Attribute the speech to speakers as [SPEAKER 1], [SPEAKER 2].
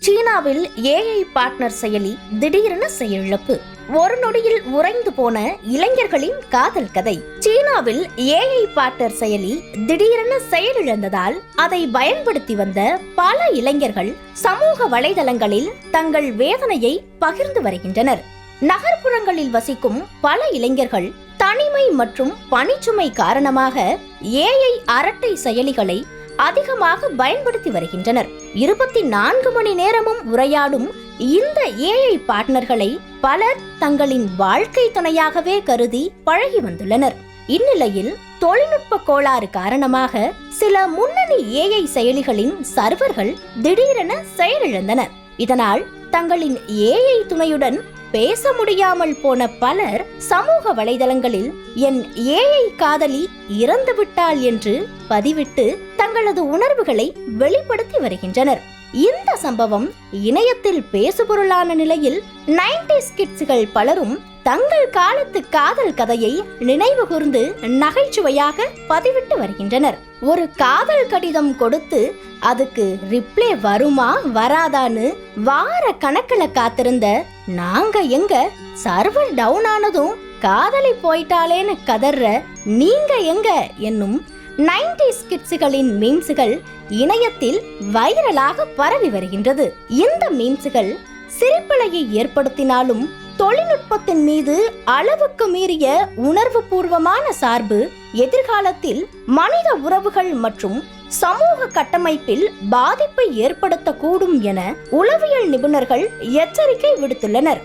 [SPEAKER 1] சீனாவில் AI partner செயலி திடீரென செயலிழப்பு. ஒரு நொடியில் உறைந்து போன இளைஞர்களின் காதல் கதை. சீனாவில் ஏஐ பார்ட்னர் செயலி திடீரென செயலிழந்ததால் அதை பயன்படுத்தி வந்த பல இளைஞர்கள் சமூக வலைதளங்களில் தங்கள் வேதனையை பகிர்ந்து வருகின்றனர். நகர்ப்புறங்களில் வசிக்கும் பல இளைஞர்கள் தனிமை மற்றும் பணிச்சுமை காரணமாக ஏஐ அரட்டை செயலிகளை அதிகமாக பயன்படுத்தி வருகின்றனர். 24 மணி நேரமும் உரையாடும் இந்த ஏஐ பார்ட்னர்களை பலர் தங்களின் வாழ்க்கை துணையாகவே கருதி பழகி வந்துள்ளனர். இந்நிலையில் தொழில்நுட்ப கோளாறு காரணமாக சில முன்னணி ஏஐ செயலிகளின் சர்வர்கள் திடீரென செயலிழந்தன. இதனால் தங்களின் ஏஐ துணையுடன் பேச முடியாமல் போன பலர் சமூக வலைதளங்களில் என் ஏஐ காதலி இறந்து விட்டாள் என்று பதிவிட்டு தங்களது உணர்வுகளை வெளிப்படுத்தி வருகின்றனர். இந்த சம்பவம் இணையத்தில் பேசுபொருளான நிலையில் 90s கிட்ஸ்கள் பலரும் தங்கள் காலத்து காதல் கதையை நினைவு கூர்ந்து நகைச்சுவையாக பதிவிட்டு வருகின்றனர். ஒரு காதல் கடிதம் கொடுத்து அதுக்கு ரிப்ளை வருமா வராதான்னு வார கணக்குல காத்திருந்த நாங்க எங்க சர்வர் டவுன் ஆனதும் காதலி போயிட்டாலேன்னு கதற நீங்க எங்க என்னும் 90s கிட்ஸ்களின் மீம்ஸ்கள் இணையத்தில் வைரலாக பரவி வருகின்றது. இந்த மீம்ஸ்கள் சிரிப்பலையை ஏற்படுத்தினாலும் தொழில்நுட்பத்தின் மீது அளவுக்கு மீறிய உணர்வு பூர்வமான சார்பு எதிர்காலத்தில் மனித உறவுகள் மற்றும் சமூக கட்டமைப்பில் பாதிப்பை ஏற்படுத்தக்கூடும் என உளவியல் நிபுணர்கள் எச்சரிக்கை விடுத்துள்ளனர்.